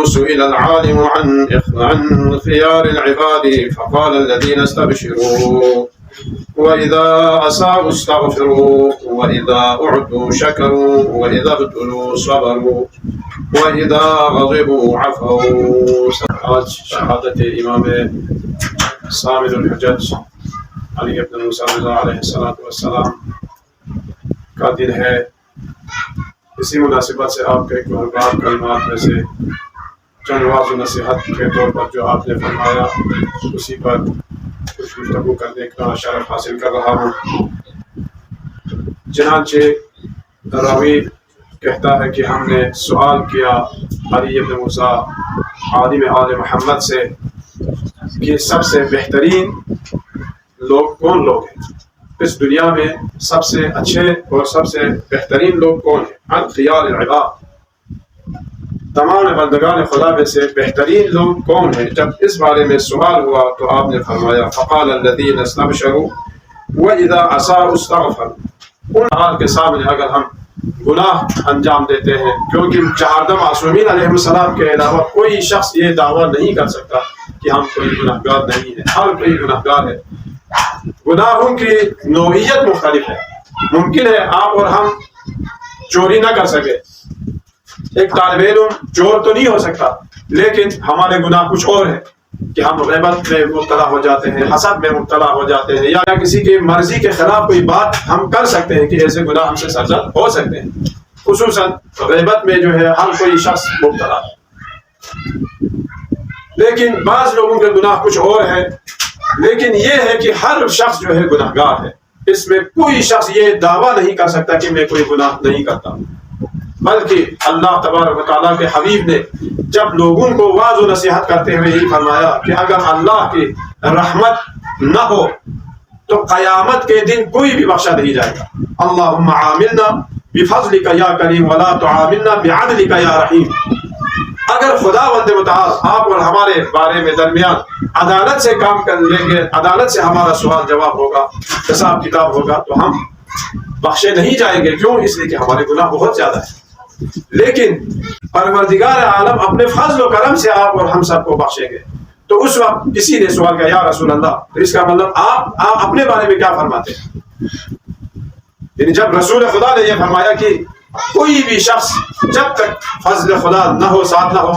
سئل العالم عن خيار العباد فقال الذين استبشروا وإذا أساءوا استغفروا وإذا أعطوا شكروا وإذا ابتلوا صبروا وإذا غضبوا عفوا. آج شہادت امام صامد الحجج علی ابن موسیٰ رضا علیہ السلام کا دن ہے. اسی مناسبت سے آپ کے بعض کلمات میں سے چند واضح نصیحت کے طور پر جو آپ نے فرمایا اسی پر کچھ گفتگو کرنے کا شرف حاصل کر رہا ہوں. چنانچہ راوی کہتا ہے کہ ہم نے سوال کیا علی ابن موسیٰ عالم آل محمد سے کہ سب سے بہترین لوگ کون لوگ ہیں، اس دنیا میں سب سے اچھے اور سب سے بہترین لوگ کون ہیں. عن خیار العباد، تمام بندگان خدا میں سے بہترین لوگ کون ہیں. جب اس بارے میں سوال ہوا تو آپ نے فرمایا فقال الذین استبشروا واذا اساءوا استغفروا. ان حال کے سامنے اگر ہم گناہ انجام دیتے ہیں، کیونکہ چہاردہ معصومین علیہ السلام کے علاوہ کوئی شخص یہ دعویٰ نہیں کر سکتا کہ ہم کوئی گناہگار نہیں ہیں، ہر کوئی گناہگار ہے. گناہوں کی نوعیت مختلف ہے. ممکن ہے آپ اور ہم چوری نہ کر سکے، ایک طالب علم چور تو نہیں ہو سکتا، لیکن ہمارے گناہ کچھ اور ہیں کہ ہم غیبت میں مبتلا ہو جاتے ہیں، حسد میں مبتلا ہو جاتے ہیں، یا کسی کی مرضی کے خلاف کوئی بات ہم کر سکتے ہیں کہ ایسے گناہ ہم سے سرزد ہو سکتے ہیں. خصوصاً غیبت میں جو ہے ہر کوئی شخص مبتلا ہے. لیکن بعض لوگوں کے گناہ کچھ اور ہے، لیکن یہ ہے کہ ہر شخص جو ہے گناہ گار ہے. اس میں کوئی شخص یہ دعویٰ نہیں کر سکتا کہ میں کوئی گناہ نہیں کرتا، بلکہ اللہ تبارک و تعالیٰ کے حبیب نے جب لوگوں کو واعظ و نصیحت کرتے ہوئے یہی فرمایا کہ اگر اللہ کی رحمت نہ ہو تو قیامت کے دن کوئی بھی بخشا نہیں جائے گا. اللہم عاملنا بفضلک یا کریم ولا تعاملنا بعدلک یا رحیم. اگر خدا بند متعال آپ اور ہمارے بارے میں درمیان عدالت سے کام کر لیں گے، عدالت سے ہمارا سوال جواب ہوگا، حساب کتاب ہوگا، تو ہم بخشے نہیں جائیں گے. کیوں؟ اس لیے کہ ہمارے گناہ بہت زیادہ ہیں. لیکن پروردگار عالم اپنے فضل و کرم سے آپ اور ہم سب کو بخشیں گے. تو اس وقت کسی نے سوال کیا یا رسول اللہ، تو اس کا مطلب آپ اپنے بارے میں کیا فرماتے ہیں؟ یعنی جب رسول خدا نے یہ فرمایا کہ کوئی بھی شخص جب تک فضل خدا نہ ہو، ساتھ نہ ہو،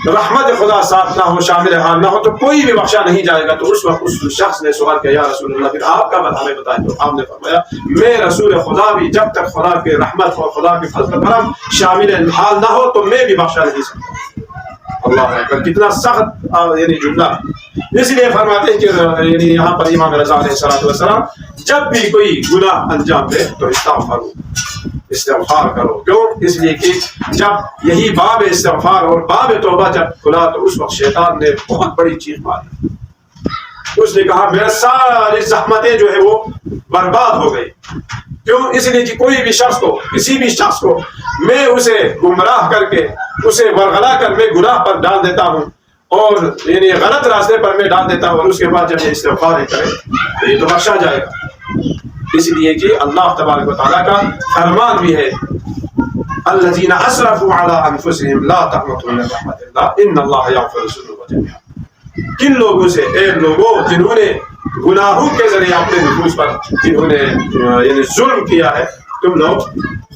رحمت خدا ساتھ نہ ہو، شامل حال نہ ہو، تو کوئی بھی بخشا نہیں جائے گا. تو اس وقت اس شخص نے سوال کیا یا رسول اللہ پھر آپ کا ہمیں بتائیں. تو آپ نے فرمایا میں رسول خدا بھی جب تک خدا کی رحمت اور خدا کے فضل کرم شامل حال نہ ہو تو میں بھی بخشا نہیں سکتا. اللہ اکبر، کتنا سخت یعنی جملہ. اس لیے فرماتے ہیں کہ یعنی یہاں پر امام رضا علیہ السلام جب بھی کوئی گناہ انجام دے تو استغفار کرو. کیوں؟ اس لیے کہ جب یہی باب استغفار اور باب توبہ جب کھلا تو اس وقت شیطان نے بہت بڑی چیخ ماری. اس نے کہا میرا ساری زحمتیں جو ہے وہ برباد ہو گئی. کیوں؟ اس لیے کہ کوئی بھی شخص کو، کسی بھی شخص کو میں اسے گمراہ کر کے، اسے ورغلا کر میں گناہ پر ڈال دیتا ہوں اور یعنی غلط راستے پر میں ڈال دیتا ہوں، اور اس کے بعد جب یہ استغفار کرے تو یہ تو بخشا جائے گا. اس لیے کہ اللہ تبارک و تعالیٰ کا فرمان بھی ہے الذین اسرفوا علی انفسہم لا تقنطوا من رحمت اللہ ان اللہ یغفر الذنوب جميعا. کن لوگوں سے؟ اے لوگوں جنہوں نے گناہوں کے ذریعے اپنے نفوس پر جنہوں نے یعنی ظلم کیا ہے، تم لوگ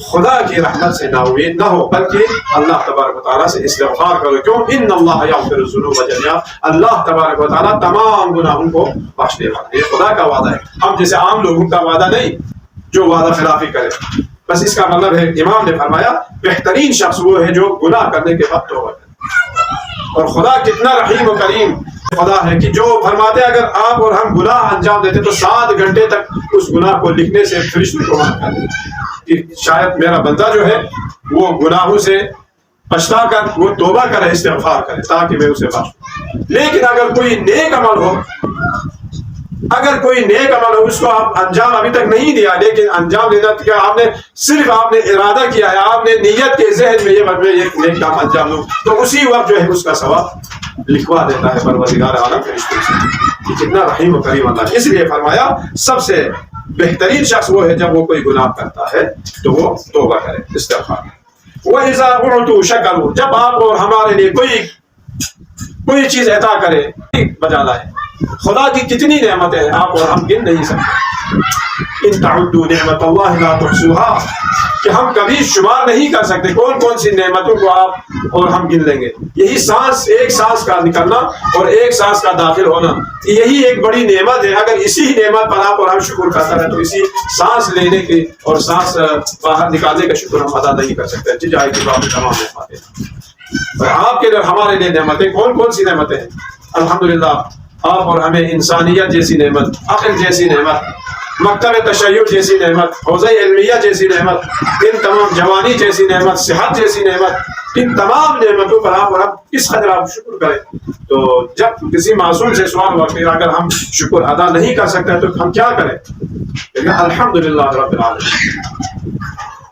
خدا کی رحمت سے نا امید نہ ہو بلکہ اللہ تبارک و تعالیٰ سے استغفار کرو. کیوں؟ ان اللہ یغفر الذنوب جميعا، اللہ تبارک و تعالیٰ تمام گناہوں کو بخش دے گا. یہ خدا کا وعدہ ہے، ہم جیسے عام لوگوں کا وعدہ نہیں جو وعدہ خلافی کرے. بس اس کا مطلب ہے امام نے فرمایا بہترین شخص وہ ہے جو گناہ کرنے کے بعد توبہ کرے. اور خدا کتنا رحیم و کریم خدا ہے کہ جو فرماتے اگر آپ اور ہم گناہ انجام دیتے تو 7 گھنٹے تک اس گناہ کو لکھنے سے فرشتے کو منع کر دیتے کہ شاید میرا بندہ جو ہے وہ گناہوں سے پچھتا کر وہ توبہ کرے، استغفار کرے تاکہ میں اسے بخشوں. لیکن اگر کوئی نیک عمل ہو، اس کو آپ انجام ابھی تک نہیں دیا، لیکن انجام دینا کیا آپ نے صرف آپ نے ارادہ کیا ہے، آپ نے نیت کے ذہن میں یہ نیک کام انجام دوں، تو اسی وقت جو ہے اس کا ثواب لکھوا دیتا ہے پروردگار عالم فرشتوں سے. کتنا رحیم و کریم اللہ. اس لیے فرمایا سب سے بہترین شخص وہ ہے جب وہ کوئی گناہ کرتا ہے تو وہ توبہ کرے، استغفار کرے. وَإِذَا أُعْطُوا شَكَرُوا، جب آپ اور ہمارے لیے کوئی چیز عطا کرے بجا لائے. خدا کی کتنی نعمتیں ہیں آپ اور ہم گن نہیں سکتے. ان تعدوا نعمت اللہ لا تحصوها، کہ ہم کبھی شمار نہیں کر سکتے کون کون سی نعمتوں کو آپ اور ہم گن لیں گے. یہی سانس، ایک سانس کا نکلنا اور ایک سانس کا داخل ہونا، یہی ایک بڑی نعمت ہے. اگر اسی نعمت پر آپ اور ہم شکر کرتا رہے تو اسی سانس لینے کے اور سانس باہر نکالنے کا شکر ہم ادا نہیں کر سکتے. جی جائے کی بات تمام نعمتیں اور آپ کے ہمارے لیے نعمتیں کون کون سی نعمتیں ہیں. الحمدللہ آپ اور ہمیں انسانیت جیسی نعمت، عقل جیسی نعمت، مکتب تشیع جیسی نعمت، حوزہ علمیہ جیسی نعمت، ان تمام جوانی جیسی نعمت، صحت جیسی نعمت، ان تمام نعمتوں پر آپ اور ہم کس قدر آپ شکر کریں. تو جب کسی معصوم سے سوال ہوا کہ اگر ہم شکر ادا نہیں کر سکتے تو ہم کیا کریں؟ الحمدللہ رب العالمین.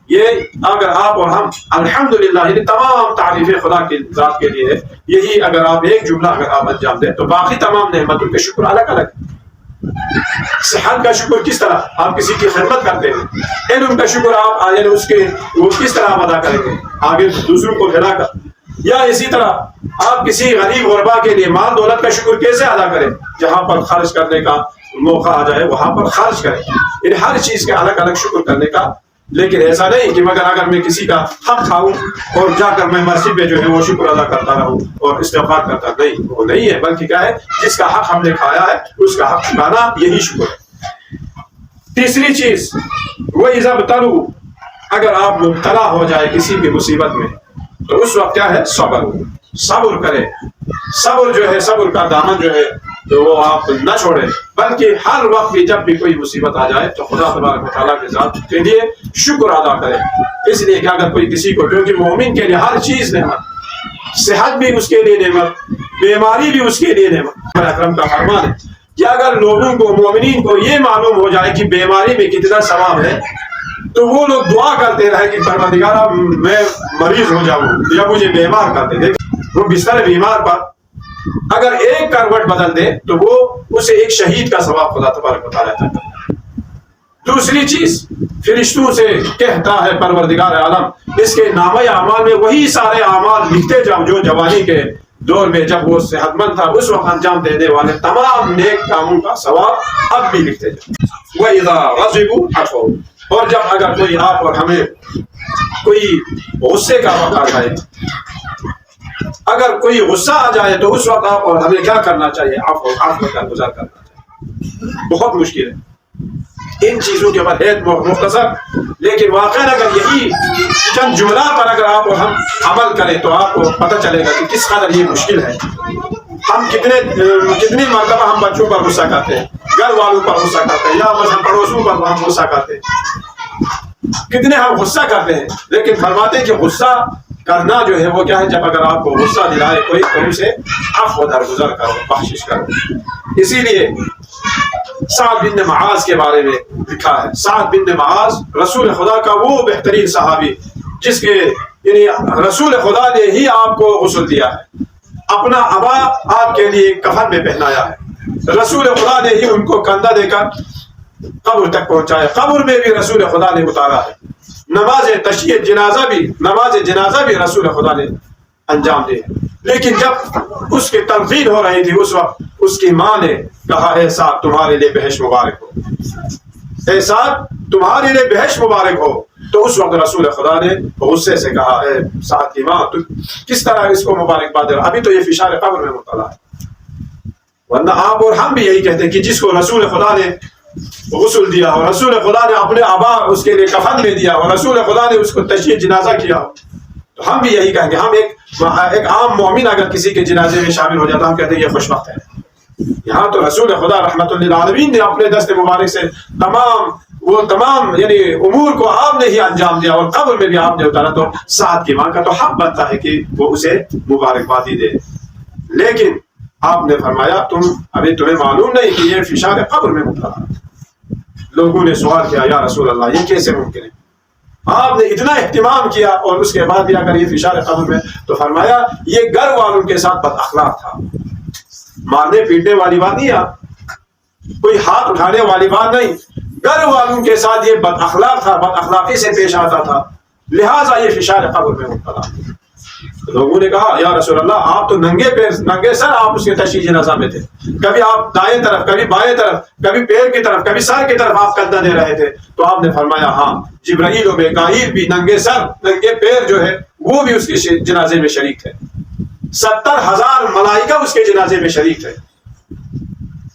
یہ اگر آپ اور ہم الحمدللہ، یعنی تمام تعریفیں خدا کی ذات کے لیے ہے، یہی اگر آپ ایک جملہ اگر آپ انجام دیں تو باقی تمام نعمتوں کے شکر الگ الگ. صحت کا شکر کس طرح آپ کسی کی خدمت کرتے ہیں، علم کا شکر آپ یعنی وہ کس طرح آپ ادا کریں گے آگے دوسروں کو کھلا کر، یا اسی طرح آپ کسی غریب غربا کے لیے مال دولت کا شکر کیسے ادا کریں، جہاں پر خرچ کرنے کا موقع آ جائے وہاں پر خرچ کریں. ان ہر چیز کے الگ الگ شکر کرنے کا. لیکن ایسا نہیں کہ مگر اگر میں کسی کا حق کھاؤں اور جا کر میں مسجد میں جو ہے وہ شکر ادا کرتا رہوں اور استغفار کرتا، نہیں، وہ نہیں ہے. بلکہ کیا ہے، جس کا حق ہم نے کھایا ہے اس کا حق چکانا، یہی شکر ہے. تیسری چیز وَإِذَا ابْتَلُوا، اگر آپ مبتلا ہو جائے کسی بھی مصیبت میں تو اس وقت کیا ہے، صبر کرے. صبر جو ہے، صبر کا دامن جو ہے تو وہ آپ نہ چھوڑے، بلکہ ہر وقت بھی جب بھی کوئی مصیبت آ جائے تو خدا تبارک و تعالیٰ کے ذات کے لیے شکر ادا کرے. اس لیے کہ اگر کوئی کسی کو، کیونکہ مومن کے لیے ہر چیز نعمت، صحت بھی اس کے لیے نعمت، بیماری بھی اس کے لیے نعمت. اکرم کا فرمان ہے کہ اگر لوگوں کو، مومنین کو یہ معلوم ہو جائے کہ بیماری میں کتنا ثواب ہے تو وہ لوگ دعا کرتے رہے کہ پروردگارا میں مریض ہو جاؤں یا مجھے بیمار کر دے. وہ بستر بیمار پر اگر ایک کروٹ بدل دے تو وہ اسے ایک شہید کا ثواب خدا تبارک و تعالیٰ دیتا ہے. دوسری چیز، فرشتوں سے کہتا ہے پروردگار عالم اس کے نامہ اعمال میں وہی سارے اعمال لکھتے جاؤ جو جوانی کے دور میں جب وہ صحت مند تھا اس وقت انجام دینے والے تمام نیک کاموں کا ثواب اب بھی لکھتے جاؤ. وَإِذَا غَضِبُوا عَفَوْا، اور جب اگر کوئی آپ اور ہمیں کوئی غصے کا وقت آ جائے، اگر کوئی غصہ آ جائے تو اس وقت آپ اور ہمیں کیا کرنا چاہیے؟ عفو کا گزار کرنا چاہیے. بہت مشکل ہے ان چیزوں کے اوپر مختصر، لیکن واقعا اگر یہی چند جملہ پر اگر آپ اور ہم عمل کریں تو آپ کو پتہ چلے گا کہ کس قدر یہ مشکل ہے. ہم کتنی مرتبہ ہم بچوں پر غصہ کرتے ہیں، گھر والوں پر غصہ کرتے ہیں، یا مثلا پڑوسوں پر ہم غصہ کرتے ہیں، کتنے ہم غصہ کرتے ہیں. لیکن فرماتے ہیں کہ غصہ کرنا جو ہے وہ کیا ہے، جب اگر آپ کو غصہ دلائے کوئی تو ان سے عفو درگزر کرو، بخشش کرو. اسی لیے سعد بن معاذ کے بارے میں لکھا ہے، سعد بن معاذ رسول خدا کا وہ بہترین صحابی جس کے یعنی رسول خدا نے ہی آپ کو غسل دیا ہے، اپنا عبا آپ کے لیے کفن میں پہنایا ہے، رسول خدا نے ہی ان کو کندھا دے کر قبر تک پہنچایا، قبر میں بھی رسول خدا نے اتارا ہے. نماز تشییع جنازہ بھی رسول خدا نے انجام دے. لیکن جب اس کی تلقین ہو رہی تھی اس وقت اس کی ماں نے کہا اے سعد تمہارے لیے بہشت مبارک ہو، اے سعد تمہارے لیے بہشت مبارک ہو. تو اس وقت رسول خدا نے غصے سے کہا اے سعد کی ماں تو کس طرح اس کو مبارکباد دے رہا، ابھی تو یہ فشار قبر میں مبتلا ہے. ورنہ آپ اور ہم بھی یہی کہتے ہیں کہ جس کو رسول خدا نے غسل دیا اور رسول خدا نے اپنے آبا اس کے لیے کفن میں دیا اور رسول خدا نے اس کو تشییع جنازہ کیا، تو ہم بھی یہی کہیں گے. ہم ایک عام مومن اگر کسی کے جنازے میں شامل ہو جاتا ہم کہتے ہیں یہ خوش وقت ہے. یہاں تو رسول خدا رحمت للعالمین نے اپنے دست مبارک سے تمام یعنی امور کو آپ نے ہی انجام دیا اور قبر میں بھی آپ نے اتارا. تو سعد کی ماں کا تو حق بنتا ہے کہ وہ اسے مبارکبادی دے. لیکن آپ نے فرمایا تمہیں معلوم نہیں کہ یہ فشار قبر میں مبتلا. لوگوں نے سوال کیا یا رسول اللہ یہ کیسے ممکن ہے، آپ نے اتنا اہتمام کیا اور اس کے بعد بھی اگر یہ فشار قبر میں، تو فرمایا یہ گھر والوں کے ساتھ بد اخلاق تھا. مارنے پیٹنے والی بات نہیں، کوئی ہاتھ اٹھانے والی بات نہیں، گھر والوں کے ساتھ یہ بد اخلاق تھا، بد اخلاقی سے پیش آتا تھا. لہٰذا یہ فشار قبر میں مبتلا۔ لوگوں نے کہا یا رسول اللہ آپ تو ننگے پیر ننگے سر آپ اس کے تشییع جنازہ میں تھے، کبھی آپ دائیں طرف، کبھی بائیں طرف، کبھی پیر کی طرف، کبھی سر کی طرف آپ کندھا دے رہے تھے۔ تو آپ نے فرمایا ہاں جبرائیل و میکائیل بھی ننگے سر ننگے پیر جو ہے وہ بھی اس کے جنازے میں شریک تھے، 70,000 ملائکہ اس کے جنازے میں شریک تھے۔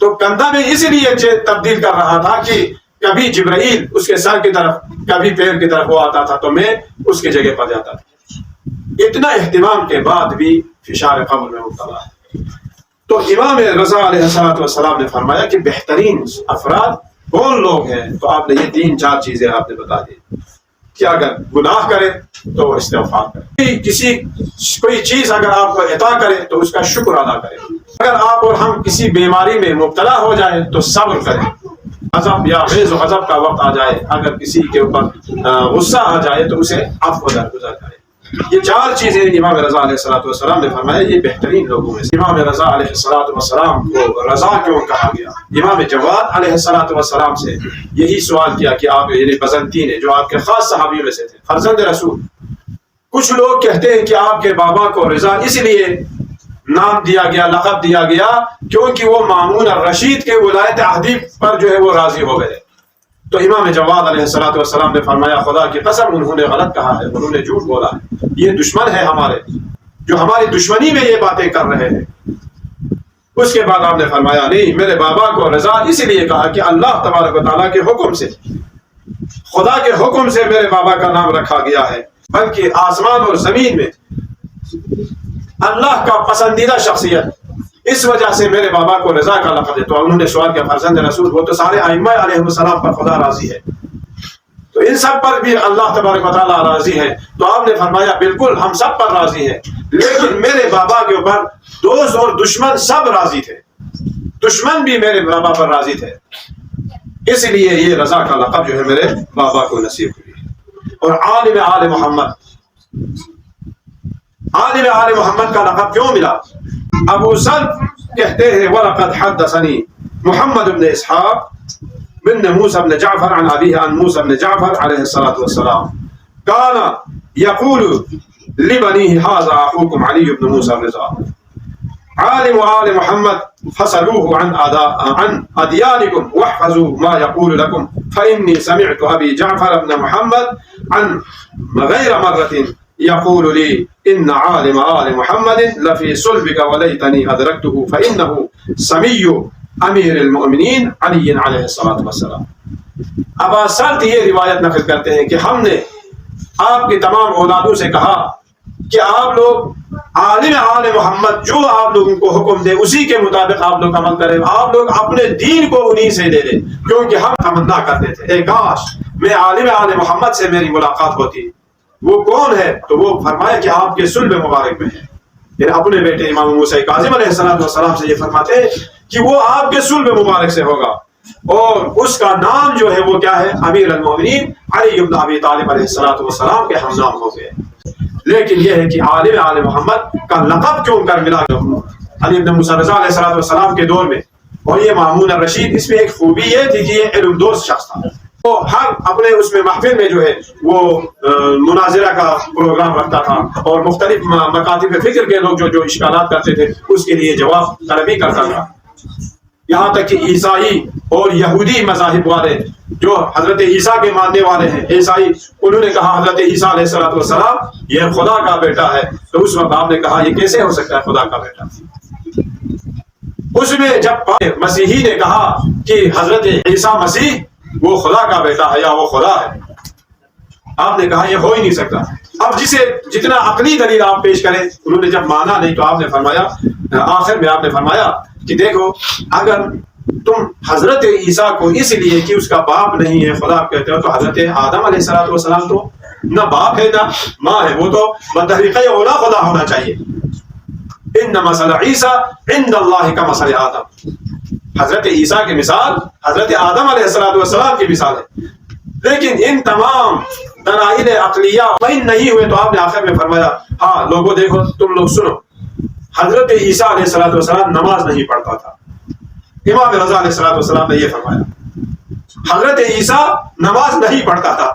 تو کندھا میں اسی لیے تبدیل کر رہا تھا کہ کبھی جبرائیل اس کے سر کی طرف کبھی پیر کی طرف وہ آتا تھا تو میں اس کی جگہ پر جاتا تھا۔ اتنا اہتمام کے بعد بھی فشار قبر میں مبتلا ہے۔ تو امام رضا علیہ السلام نے فرمایا کہ بہترین افراد کون لوگ ہیں؟ تو آپ نے یہ 3-4 چیزیں آپ نے بتا دی کہ اگر گناہ کرے تو وہ استغفار کرے، کوئی چیز اگر آپ کو عطا کرے تو اس کا شکر ادا کرے، اگر آپ اور ہم کسی بیماری میں مبتلا ہو جائے تو صبر کریں، غضب یا غیظ و غضب کا وقت آ جائے، اگر کسی کے اوپر غصہ آ جائے تو اسے عفو درگزر کرے۔ یہ 4 چیزیں امام رضا علیہ السلام نے فرمایا یہ بہترین لوگوں میں سے۔ امام رضا علیہ السلام کو رضا کیوں کہا گیا؟ امام جواد علیہ السلام سے یہی سوال کیا کہ آپ یعنی بزنطین نے جو آپ کے خاص صحابیوں میں سے تھے، فرزند رسول، کچھ لوگ کہتے ہیں کہ آپ کے بابا کو رضا اس لیے نام دیا گیا، لقب دیا گیا کیونکہ وہ مامون الرشید کے ولایت عہدی پر جو ہے وہ راضی ہو گئے۔ تو امام جواد علیہ السلام نے فرمایا خدا کی قسم انہوں نے غلط کہا ہے، انہوں نے جھوٹ بولا ہے، یہ دشمن ہے ہمارے جو ہماری دشمنی میں یہ باتیں کر رہے ہیں۔ اس کے بعد آپ نے فرمایا نہیں، میرے بابا کو رضا اس لیے کہا کہ اللہ تبارک و تعالیٰ کے حکم سے، خدا کے حکم سے میرے بابا کا نام رکھا گیا ہے، بلکہ آسمان اور زمین میں اللہ کا پسندیدہ شخصیت، اس وجہ سے میرے بابا کو رضا کا لقب ہے۔ تو انہوں نے سوال کیا فرزند رسول وہ تو سارے ائمہ علیہ السلام پر خدا راضی ہے، تو ان سب پر بھی اللہ تبارک و تعالیٰ راضی ہے۔ تو آپ نے فرمایا بالکل ہم سب پر راضی ہیں، لیکن میرے بابا کے اوپر دوست اور دشمن سب راضی تھے، دشمن بھی میرے بابا پر راضی تھے، اس لیے یہ رضا کا لقب جو ہے میرے بابا کو نصیب ہوئی۔ اور عالم آل محمد کا لقب کیوں ملا؟ ابو سلف کہتے ہیں وَلَقَدْ حَدَّثَنِي محمد بن اسحاق بن موسى بن جعفر عن أبيه عن موسى بن جعفر عليه الصلاة والسلام كان يقول لبنيه هذا أخوكم علي بن موسى الرضا عالم آل محمد فصلوه عن أديانكم واحفظوا ما يقول لكم فإني سمعت أبي جعفر بن محمد عن غير مرة يقول لي إن عالم آل محمد لفي صلبك وليتني أدركته فإنه سمي امیر المؤمنین علی علیہ السلام۔ ابا سلط یہ روایت نقل کرتے ہیں کہ ہم نے آپ کے تمام اولادوں سے کہا کہ آپ لوگ عالم آل محمد جو آپ لوگوں کو حکم دے اسی کے مطابق آپ لوگ عمل کریں، آپ لوگ اپنے دین کو انہی سے لے لیں، کیونکہ ہم تمنا کرتے تھے اے کاش میں عالم آل محمد سے میری ملاقات ہوتی۔ وہ کون ہے؟ تو وہ فرمایا کہ آپ کے صلب مبارک میں ہے، پھر اپنے بیٹے امام موسیٰ کاظم علیہ السلام سے یہ فرماتے ہیں کہ وہ آپ کے صلب مبارک سے ہوگا، اور اس کا نام جو ہے وہ کیا ہے؟ امیر المومنین علی بن ابی طالب علیہ السلام کے ہم نام ہو گئے۔ لیکن یہ ہے کہ عالم آل محمد کا لقب کیوں کر ملا علی بن موسیٰ رضا علیہ السلام کے دور میں؟ اور یہ مامون الرشید، اس میں ایک خوبی یہ تھی کہ یہ علم دوست شخص تھا، وہ ہر اپنے اس میں محفل میں جو ہے وہ مناظرہ کا پروگرام رکھتا تھا، اور مختلف مکاتب فکر کے لوگ جو اشکالات کرتے تھے اس کے لیے جواب طلبی کرتا تھا۔ یہاں تک کہ عیسائی اور یہودی مذاہب والے جو حضرت عیسیٰ کے ماننے والے ہیں، عیسائی، انہوں نے کہا حضرت عیسیٰ علیہ السلام یہ خدا کا بیٹا ہے، تو اس وقت آپ نے کہا یہ کیسے ہو سکتا ہے خدا کا بیٹا؟ اس میں جب مسیحی نے کہا کہ حضرت عیسیٰ مسیح وہ خدا کا بیٹا ہے یا وہ خدا ہے، آپ نے کہا یہ ہو ہی نہیں سکتا۔ اب جسے جتنا عقلی دلیل آپ پیش کریں، انہوں نے جب مانا نہیں تو آپ نے فرمایا، آخر میں آپ نے فرمایا کہ دیکھو اگر تم حضرت عیسیٰ کو اس لیے کہ اس کا باپ نہیں ہے خدا کہتے ہو، تو حضرت آدم علیہ السلام تو نہ باپ ہے نہ ماں ہے، وہ تو بطریقہ اولا خدا ہونا چاہیے۔ ان مثل عیسیٰ عند اللہ کا مثل آدم، حضرت عیسیٰ کی مثال حضرت آدم علیہ السلام کی مثال ہے۔ لیکن ان تمام دلائل عقلیہ مطمئن نہیں ہوئے تو آپ نے آخر میں فرمایا ہاں لوگوں دیکھو تم لوگ سنو، حضرت عیسیٰ علیہ السلام نماز نہیں پڑھتا تھا۔ امام رضا علیہ السلام نے یہ فرمایا حضرت عیسیٰ نماز نہیں پڑھتا تھا،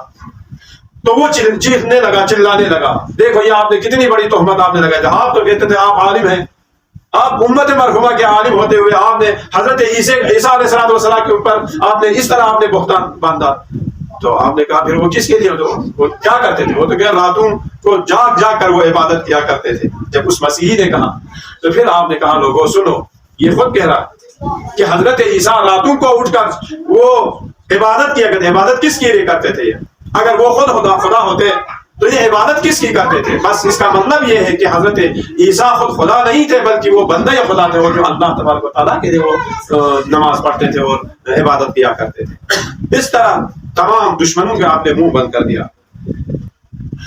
تو وہ چیخنے لگا، چلانے لگا، دیکھو یہ آپ نے کتنی بڑی تہمت آپ نے لگائی تھی، آپ تو کہتے تھے آپ عالم ہیں، آپ امت مرحومہ کے عالم ہوتے ہوئے آپ نے حضرت عیسیٰ علیہ السلام کے اوپر آپ نے اس طرح آپ نے بہتان باندھا۔ تو آپ نے کہا پھر وہ کس کے لیے، وہ کیا کرتے تھے؟ وہ تو کیا راتوں کو جاگ جاگ کر وہ عبادت کیا کرتے تھے۔ جب اس مسیحی نے کہا تو پھر آپ نے کہا لوگوں سنو، یہ خود کہہ رہا کہ حضرت عیسیٰ راتوں کو اٹھ کر وہ عبادت کیا کرتے۔ عبادت کس کے لیے کرتے تھے؟ اگر وہ خود خدا ہوتے تو یہ عبادت کس کی کرتے تھے؟ بس اس کا مطلب یہ ہے کہ حضرت عیسیٰ خود خدا نہیں تھے، بلکہ وہ بندہ یا خدا تھے، وہ جو اللہ تبارک و تعالیٰ کے لیے وہ نماز پڑھتے تھے اور عبادت کیا کرتے تھے۔ اس طرح تمام دشمنوں کے آپ نے منہ بند کر دیا۔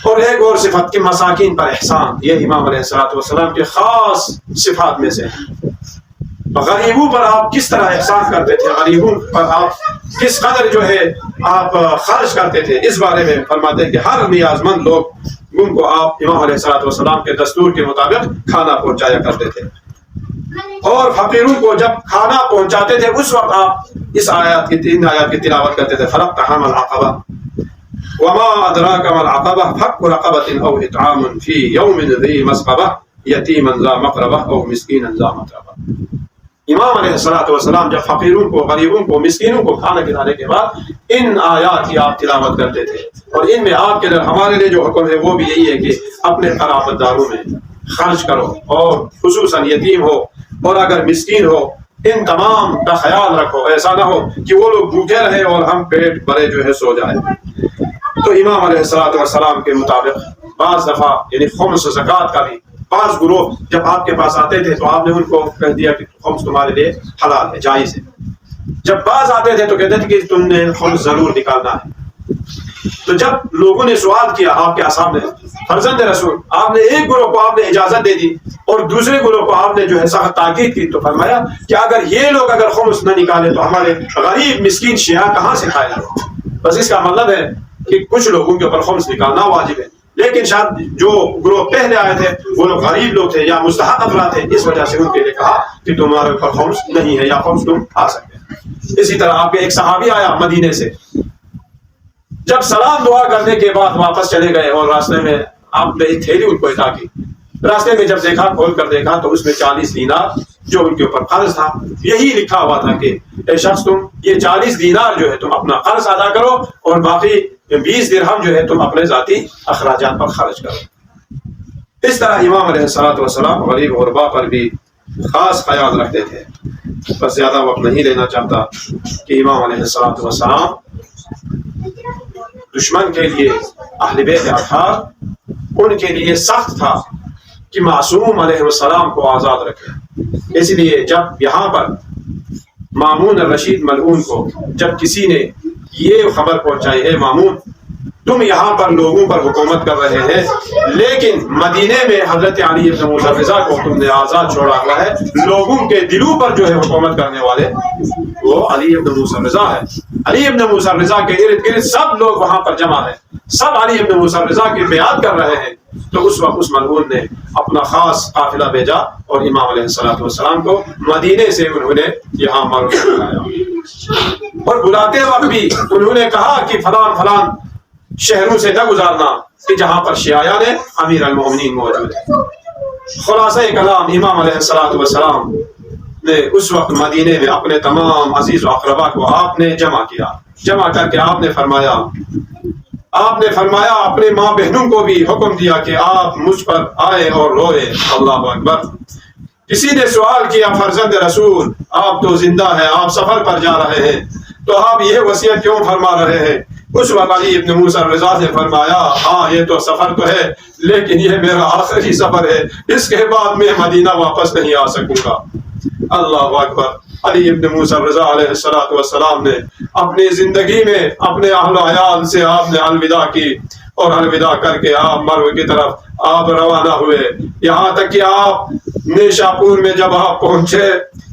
اور ایک اور صفت کہ مساکین پر احسان، یہ امام علیہ السلام کے خاص صفات میں سے ہے۔ غریبوں پر آپ کس طرح احسان کرتے تھے، غریبوں پر آپ کس قدر جو ہے آپ خرچ کرتے تھے، اس بارے میں فرماتے ہیں کہ ہر نیاز مند لوگ ان کو آپ امام علیہ السلام کے دستور کے مطابق کھانا پہنچایا کرتے تھے، اور فقیروں کو جب کھانا پہنچاتے تھے اس وقت آپ اس آیات کی 3 آیات کی تلاوت کرتے تھے۔ فَلَقْتَحَمَ الْعَقَبَةَ وَمَا أَدْرَاكَ مَا الْعَقَبَةُ فَكُّ رَقَبَةٍ أَوْ إِطْعَامٌ فِي يَوْمٍ ذِي مَسْغَبَةٍ يَتِيمًا ذَا مَقْرَبَةٍ أَوْ مِسْكِينًا ذَا مَتْرَبَةٍ۔ امام علیہ السلام جب فقیروں کو، غریبوں کو، مسکینوں کو کھانا کھلانے کے بعد ان آیات کی آپ تلاوت کرتے تھے، اور ان میں آپ کے لیے ہمارے لیے جو حکم ہے وہ بھی یہی ہے کہ اپنے قرابت داروں میں خرچ کرو، اور خصوصاً یتیم ہو اور اگر مسکین ہو ان تمام کا خیال رکھو، ایسا نہ ہو کہ وہ لوگ بھوکے رہے اور ہم پیٹ بھرے جو ہے سو جائیں۔ تو امام علیہ السلام کے مطابق بعض دفعہ یعنی خمس و زکوٰۃ کا بھی بعض گروہ جب آپ کے پاس آتے تھے تو آپ نے ان کو کہہ دیا کہ خمس تمہارے لیے حلال ہے، جائز ہے۔ جب بعض آتے تھے تو کہتے تھے کہ تم نے خمس ضرور نکالنا ہے۔ تو جب لوگوں نے سوال کیا آپ کے اصحاب نے، فرزند رسول، آپ نے ایک گروہ کو آپ نے اجازت دے دی اور دوسرے گروہ کو آپ نے جو ہے سخت تاکید کی، تو فرمایا کہ اگر یہ لوگ اگر خمس نہ نکالے تو ہمارے غریب مسکین شیعہ کہاں سے کھائے گا؟ بس اس کا مطلب ہے کہ کچھ لوگوں کے اوپر خمس نکالنا واجب ہے، لیکن شاید جو گروہ پہلے آئے تھے وہ لوگ غریب لوگ تھے یا مستحق افراد تھے، اس وجہ سے ان کے لیے کہا کہ تمہارے اوپر خمس نہیں ہے یا خمس تم کھا سکتے ہیں۔ اسی طرح آپ کے ایک صحابی آیا مدینے سے، جب سلام دعا کرنے کے بعد واپس چلے گئے اور راستے میں آپ نے ایک تھیلی ان کو عطا کی، راستے میں جب دیکھا، کھول کر دیکھا تو اس میں 40 دینار جو ان کے اوپر قرض تھا، یہی لکھا ہوا تھا کہ اے شخص تم یہ 40 دینار جو ہے تم اپنا قرض ادا کرو اور باقی 20 درہم جو ہے تم اپنے ذاتی اخراجات پر خرچ کرو۔ اس طرح امام علیہ السلام غریب غربا پر بھی خاص خیال رکھتے تھے۔ بس زیادہ وقت نہیں لینا چاہتا کہ امام علیہ السلام دشمن کے لیے اہل بیت اطہار ان کے لیے سخت تھا کہ معصوم علیہ السلام کو آزاد رکھے۔ اس لیے جب یہاں پر مامون الرشید ملعون کو جب کسی نے یہ خبر پہنچائی ہے مامون تم یہاں پر لوگوں پر حکومت کر رہے ہیں لیکن مدینے میں حضرت علی ابن موسیٰ رضا کو تم نے آزاد چھوڑا ہوا ہے، لوگوں کے دلوں پر جو ہے حکومت کرنے والے وہ علی ابن موسیٰ رضا ہے۔ علی ابن موسیٰ رضا کے ارد گرد سب لوگ وہاں پر جمع ہیں، سب علی ابن موسیٰ رضا کی بیعت کر رہے ہیں۔ تو اس وقت اس ملعون نے اپنا خاص قافلہ بھیجا اور امام علیہ السلام کو مدینے سے انہوں نے یہاں معروف بلایا، اور بلاتے وقت بھی انہوں نے کہا کہ فلان فلان شہروں سے نہ گزارنا کہ جہاں پر شیعیان امیر المومنین موجود ہیں۔ خلاصہ کلام امام علیہ السلام نے اس وقت مدینے میں اپنے تمام عزیز و اقربا کو آپ نے جمع کیا، جمع کر کے آپ نے فرمایا اپنے ماں بہنوں کو بھی حکم دیا کہ آپ مجھ پر آئے اور روئے۔ اللہ اکبر۔ کسی نے سوال کیا فرزند رسول آپ تو زندہ ہیں، آپ سفر پر جا رہے ہیں، تو آپ یہ وصیت کیوں فرما رہے ہیں؟ اس وقت علی ابن موسیٰ رضا نے فرمایا ہاں یہ تو سفر تو ہے لیکن یہ میرا آخری سفر ہے، اس کے بعد میں مدینہ واپس نہیں آ سکوں گا۔ اللہ اکبر۔ علی ابن موسیٰ رضا علیہ السلام نے اپنی زندگی میں اپنے اہل و عیال سے آپ نے الوداع کی، اور الوداع کر کے آپ مرو کی طرف آپ روانہ ہوئے، یہاں تک کہ آپ نیشا پور میں جب آپ پہنچے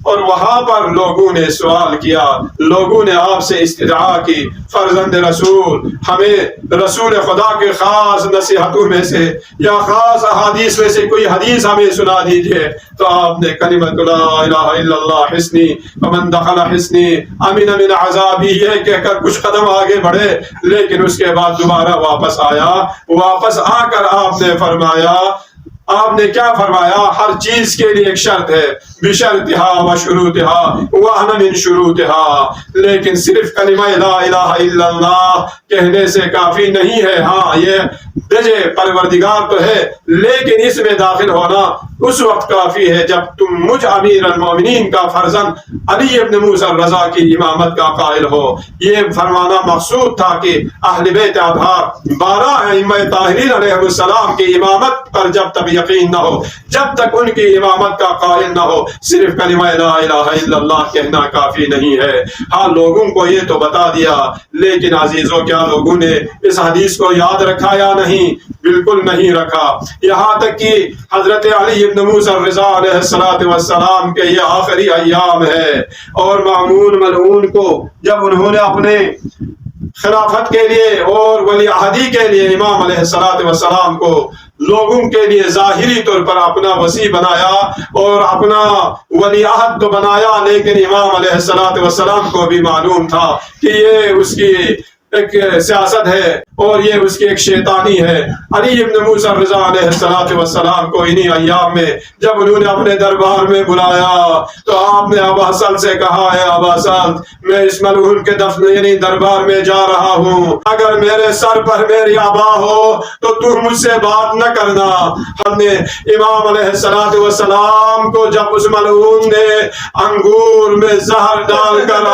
اور وہاں پر لوگوں نے سوال کیا، لوگوں نے آپ سے استدعا کی، فرزند رسول ہمیں رسول خدا کے خاص نصیحتوں میں سے یا خاص احادیث میں سے کوئی حدیث ہمیں سنا دیجئے۔ تو آپ نے کلمۃ لا الہ الا اللہ حصنی ومن دخل حصنی امن من عذابی یہ کہہ کر کچھ قدم آگے بڑھے، لیکن اس کے بعد دوبارہ واپس آیا۔ واپس آ کر آپ نے فرمایا، آپ نے کیا فرمایا؟ ہر چیز کے لیے ایک شرط ہے، بشرطہا وشروطہا وانا من شروطہا، لیکن صرف کلمہ لا الہ الا اللہ کہنے سے کافی نہیں ہے۔ ہاں یہ بجے پروردگار تو ہے، لیکن اس میں داخل ہونا اس وقت کافی ہے جب تم مجھ امیر المومنین کا فرزند علی ابن موسیٰ الرضا کی امامت کا قائل ہو۔ یہ فرمانا مقصود تھا کہ اہل بیت اطہار 12 ائمہ طاہرین علیہ السلام کی امامت پر جب تک یقین نہ ہو، جب تک ان کی امامت کا قائل نہ ہو، صرف کلمہ لا الہ الا اللہ کہنا کافی نہیں ہے۔ ہاں لوگوں کو یہ تو بتا دیا، لیکن عزیزوں کیا لوگوں نے اس حدیث کو یاد رکھا یا نہیں؟ بالکل نہیں رکھا۔ یہاں تک کہ حضرت علی ابن موسیٰ الرضا علیہ السلام کے یہ آخری ایام ہے، اور مامون ملعون کو جب انہوں نے اپنے خلافت کے لیے اور ولی عہدی کے لیے امام علیہ السلام کو لوگوں کے لیے ظاہری طور پر اپنا وسیع بنایا اور اپنا ولی عہد تو بنایا، لیکن امام علیہ السلام کو بھی معلوم تھا کہ یہ اس کی ایک سیاست ہے اور یہ اس کی ایک شیطانی ہے۔ علی ابن موسیٰ الرضا علیہ السلام کو انہی ایام میں جب انہوں نے اپنے دربار میں بلایا تو آپ نے ابا سلط سے کہا ہے، ابا سلط میں اس ملعون کے دفن یعنی دربار میں جا رہا ہوں، اگر میرے سر پر میری آبا ہو تو تم مجھ سے بات نہ کرنا۔ ہم نے امام علیہ السلام کو جب اس ملعون نے انگور میں زہر ڈال کر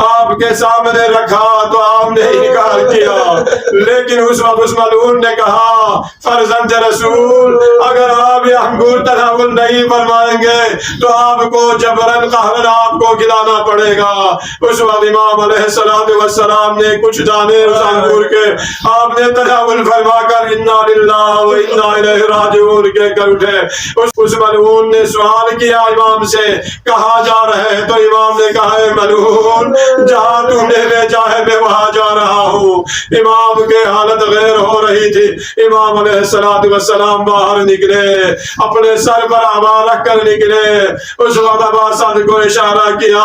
آپ کے سامنے رکھا تو آپ نے انکار کیا، لیکن اس وقت اس ملعون نے کہا فرزند رسول اگر آپ یہ انگور تناول نہیں فرمائیں گے تو آپ کو جبرن قہرن آپ کو کھلانا پڑے گا۔ اس وقت امام علیہ السلام نے کچھ دانے اس انگور کے آپ نے تناول فرما کر انا للہ و انا الیہ راجعون کہہ کر اٹھے۔ اس ملعون نے سوال کیا امام سے، کہاں جا رہے ہیں؟ تو امام نے کہا ہے ملعون جہاں تم نے بھیجا ہے میں وہاں جا رہا ہوں۔ امام کے حالت غیر ہو رہی تھی۔ امام علیہ السلام باہر نکلے، اپنے سر پر آبا رکھ کر نکلے۔ اس وقت ابا سعد کو اشارہ کیا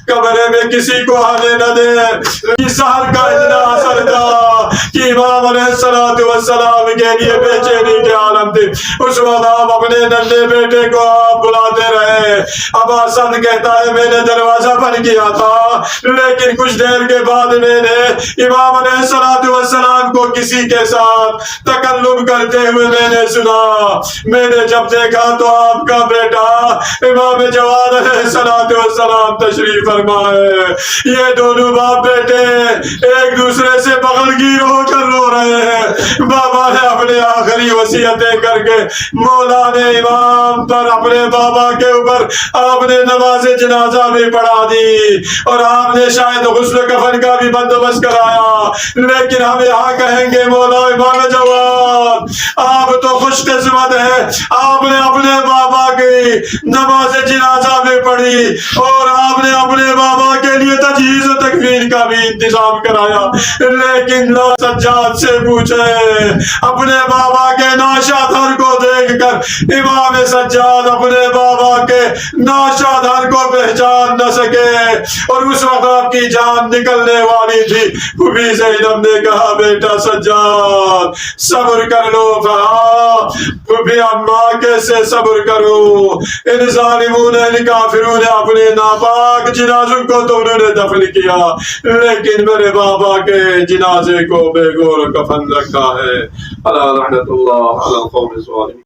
کمرے میں کسی کو آنے نہ دے۔ سحر کا اتنا اثر تھا کہ امام علیہ السلام کے لیے بے چینی کے عالم تھی۔ اس وقت آپ اپنے ننھے بیٹے کو آپ بلاتے رہے۔ ابا سعد کہتا ہے میں نے دروازہ بند کیا تھا، لیکن کچھ دیر کے بعد میں نے امام علیہ السلام کو کسی کے ساتھ تکلم کرتے ہوئے میں نے سنا۔ میں نے جب دیکھا تو آپ کا بیٹا امام جواد علیہ السلام تشریف فرما ہے۔ یہ دونوں باپ بیٹے ایک دوسرے سے بغل گیر ہو کر رو رہے ہیں۔ بابا نے اپنے آخری وصیتیں کر کے مولا نے امام پر اپنے بابا کے اوپر آپ نے نماز جنازہ بھی پڑھا دی اور آپ نے شاید غسل کفن کا بھی بندوبست کرایا، لیکن ہم یہاں کہیں گے مولا امام جواد آپ تو خوش قسمت ہے، آپ نے اپنے بابا کی نماز جنازہ بھی پڑھی اور آپ نے اپنے بابا کے لیے تجہیز و تکفین کا بھی انتظام کرایا، لیکن لو سجاد سے پوچھے اپنے بابا کے ناشادر کو دیکھ کر امام سجاد اپنے بابا کے ناشادر کو پہچان نہ سکے اور اس وقت آپ کی جان نکلنے والی تھی۔ پھوپھی زینب نے کہا بیٹا سجاد صبر کر لو۔ پھوپھی اماں کیسے صبر کرو، ان ظالموں نے ان کافروں نے اپنے ناپاک جنازوں کو تو انہوں نے دفن کیا، لیکن میرے بابا کے جنازے کو بے گور کفن رکھا ہے۔ الا لعنت اللہ علی القوم الظالمین۔